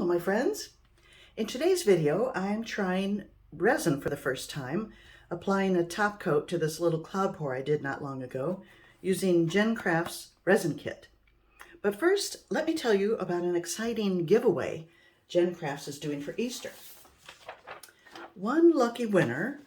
Hello my friends. In today's video I'm trying resin for the first time, applying a top coat to this little cloud pour I did not long ago using GenCrafts Resin Kit. But first let me tell you about an exciting giveaway GenCrafts is doing for Easter. One lucky winner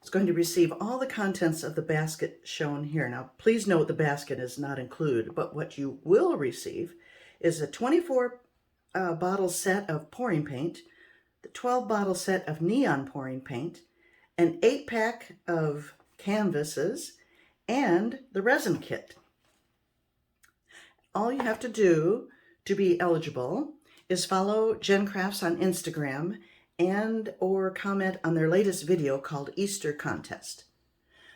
is going to receive all the contents of the basket shown here. Now please note the basket is not included, but what you will receive is a 24 bottle set of pouring paint, the 12 bottle set of neon pouring paint, an 8-pack of canvases, and the resin kit. All you have to do to be eligible is follow GenCrafts on Instagram and or comment on their latest video called Easter Contest.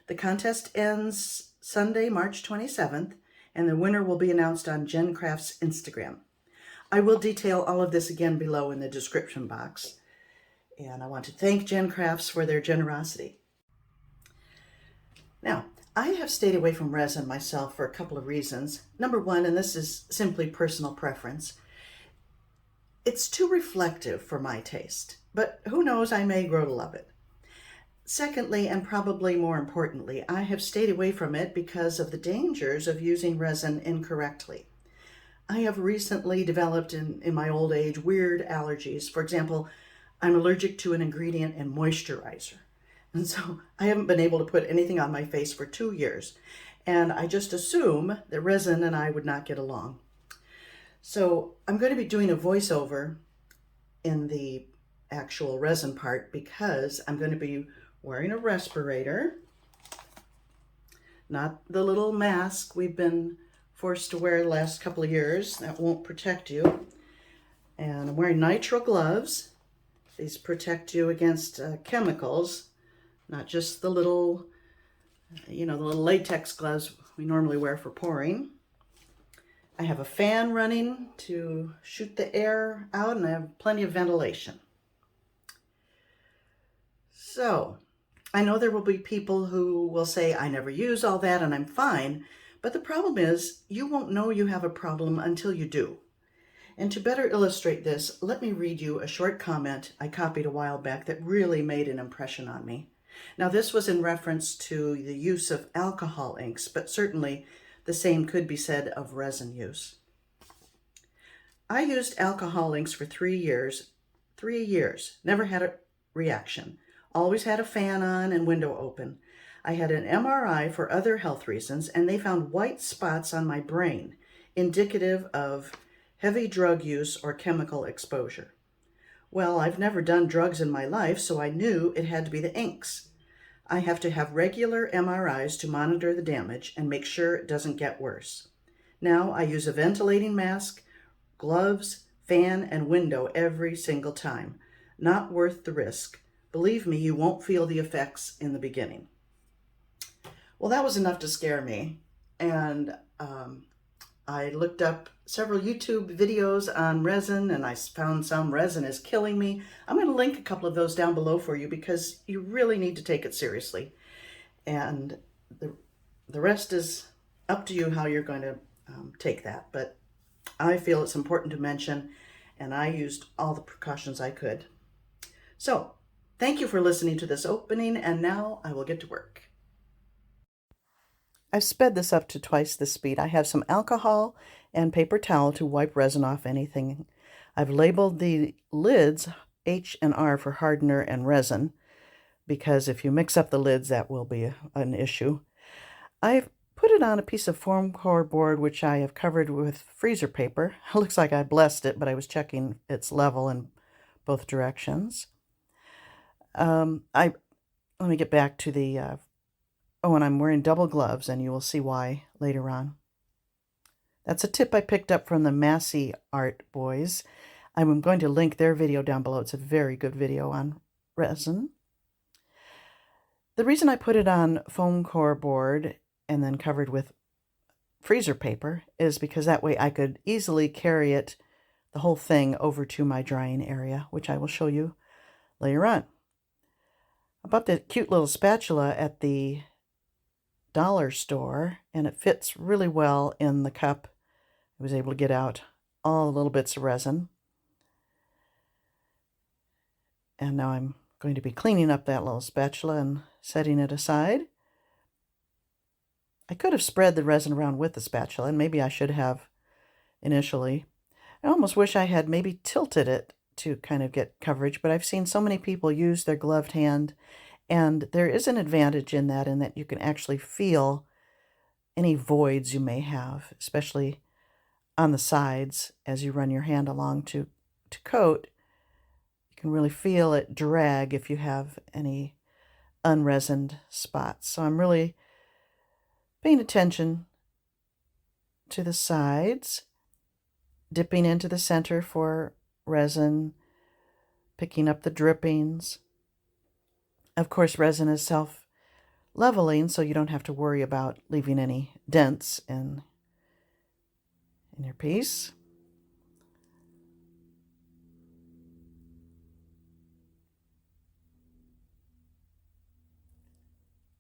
The contest ends Sunday, March 27th, and the winner will be announced on GenCrafts Instagram. I will detail all of this again below in the description box. And I want to thank GenCrafts for their generosity. Now, I have stayed away from resin myself for a couple of reasons. Number one, and this is simply personal preference, it's too reflective for my taste, but who knows, I may grow to love it. Secondly, and probably more importantly, I have stayed away from it because of the dangers of using resin incorrectly. I have recently developed in my old age weird allergies. For example, I'm allergic to an ingredient in moisturizer. And so I haven't been able to put anything on my face for 2 years. And I just assume that resin and I would not get along. So I'm going to be doing a voiceover in the actual resin part because I'm going to be wearing a respirator, not the little mask we've been forced to wear the last couple of years. That won't protect you. And I'm wearing nitrile gloves. These protect you against chemicals, not just the little, the little latex gloves we normally wear for pouring. I have a fan running to shoot the air out, and I have plenty of ventilation. So, I know there will be people who will say, I never use all that and I'm fine. But the problem is, you won't know you have a problem until you do. And to better illustrate this, let me read you a short comment I copied a while back that really made an impression on me. Now, this was in reference to the use of alcohol inks, but certainly the same could be said of resin use. I used alcohol inks for 3 years. 3 years. Never had a reaction. Always had a fan on and window open. I had an MRI for other health reasons, and they found white spots on my brain, indicative of heavy drug use or chemical exposure. Well, I've never done drugs in my life, so I knew it had to be the inks. I have to have regular MRIs to monitor the damage and make sure it doesn't get worse. Now I use a ventilating mask, gloves, fan, and window every single time. Not worth the risk. Believe me, you won't feel the effects in the beginning. Well, that was enough to scare me, and I looked up several YouTube videos on resin, and I found some resin is killing me. I'm going to link a couple of those down below for you because you really need to take it seriously. And the rest is up to you how you're going to take that. But I feel it's important to mention, and I used all the precautions I could. So, thank you for listening to this opening, and now I will get to work. I've sped this up to twice the speed. I have some alcohol and paper towel to wipe resin off anything. I've labeled the lids H and R for hardener and resin, because if you mix up the lids, that will be an issue. I've put it on a piece of foam core board, which I have covered with freezer paper. It looks like I blessed it, but I was checking its level in both directions. Let me get back to the and I'm wearing double gloves, and you will see why later on. That's a tip I picked up from the Massey Art boys. I'm going to link their video down below. It's a very good video on resin. The reason I put it on foam core board and then covered with freezer paper is because that way I could easily carry it, the whole thing, over to my drying area, which I will show you later on. I bought the cute little spatula at the dollar store, and it fits really well in the cup. I was able to get out all the little bits of resin. And now I'm going to be cleaning up that little spatula and setting it aside. I could have spread the resin around with the spatula, and maybe I should have initially. I almost wish I had maybe tilted it to kind of get coverage, but I've seen so many people use their gloved hand, and there is an advantage in that you can actually feel any voids you may have, especially on the sides as you run your hand along to coat. You can really feel it drag if you have any unresined spots. So I'm really paying attention to the sides, dipping into the center for resin, picking up the drippings. Of course, resin is self-leveling, so you don't have to worry about leaving any dents in your piece.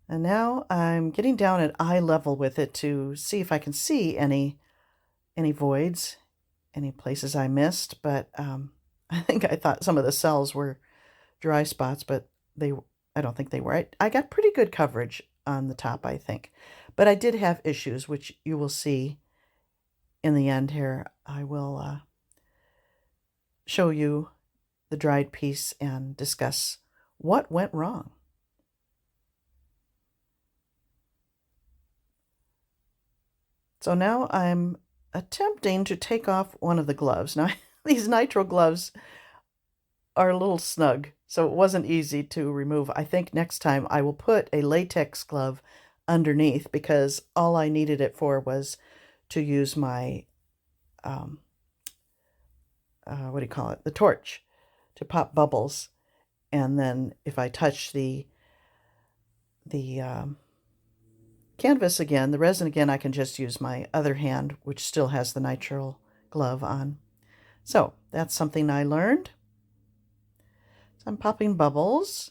And now I'm getting down at eye level with it to see if I can see any voids, any places I missed. But I think I thought some of the cells were dry spots, but I don't think they were. I got pretty good coverage on the top, I think. But I did have issues, which you will see in the end here. I will show you the dried piece and discuss what went wrong. So now I'm attempting to take off one of the gloves. Now, these nitrile gloves are a little snug, so it wasn't easy to remove. I think next time I will put a latex glove underneath, because all I needed it for was to use my, what do you call it? The torch to pop bubbles. And then if I touch the canvas again, the resin again, I can just use my other hand, which still has the nitrile glove on. So that's something I learned. So I'm popping bubbles,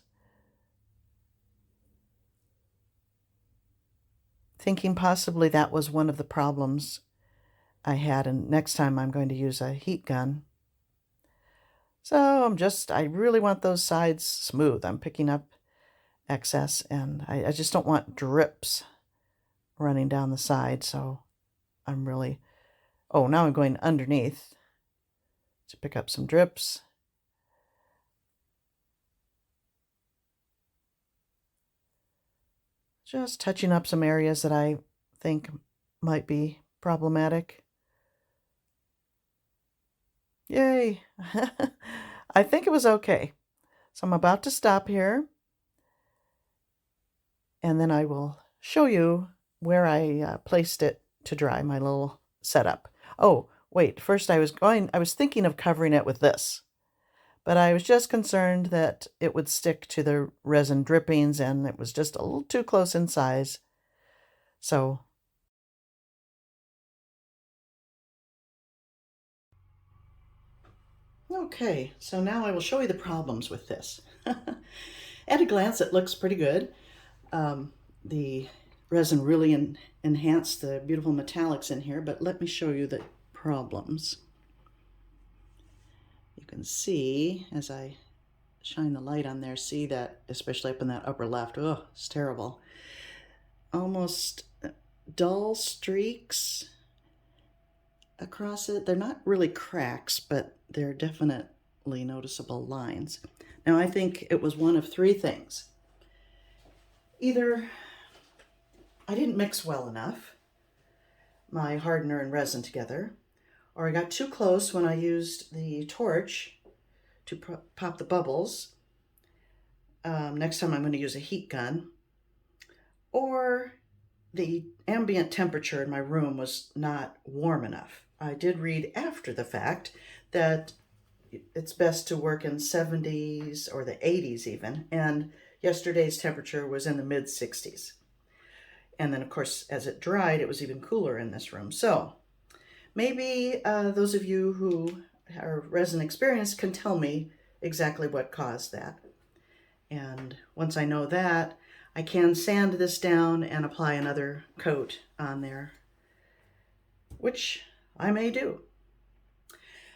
thinking possibly that was one of the problems I had, and next time I'm going to use a heat gun. So I really want those sides smooth. I'm picking up excess, and I just don't want drips running down the side, so I'm really, now I'm going underneath to pick up some drips. Just touching up some areas that I think might be problematic. Yay! I think it was okay. So I'm about to stop here, and then I will show you where I placed it to dry, my little setup. Oh, wait, first I was thinking of covering it with this, but I was just concerned that it would stick to the resin drippings, and it was just a little too close in size. So okay, so now I will show you the problems with this. At a glance, it looks pretty good. The resin really enhanced the beautiful metallics in here, but let me show you the problems. You can see, as I shine the light on there, see that, especially up in that upper left, it's terrible. Almost dull streaks across it. They're not really cracks, but they're definitely noticeable lines. Now, I think it was one of three things. Either I didn't mix well enough, my hardener and resin together, or I got too close when I used the torch to pop the bubbles. Next time I'm going to use a heat gun. Or the ambient temperature in my room was not warm enough. I did read after the fact that it's best to work in 70s or the 80s even, and yesterday's temperature was in the mid 60s. And then, of course, as it dried, it was even cooler in this room. So maybe those of you who are resin experienced can tell me exactly what caused that. And once I know that, I can sand this down and apply another coat on there, which I may do.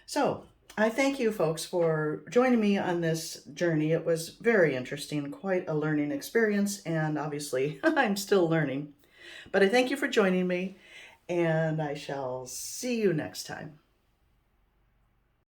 So I thank you folks for joining me on this journey. It was very interesting, quite a learning experience, and obviously I'm still learning. But I thank you for joining me, and I shall see you next time.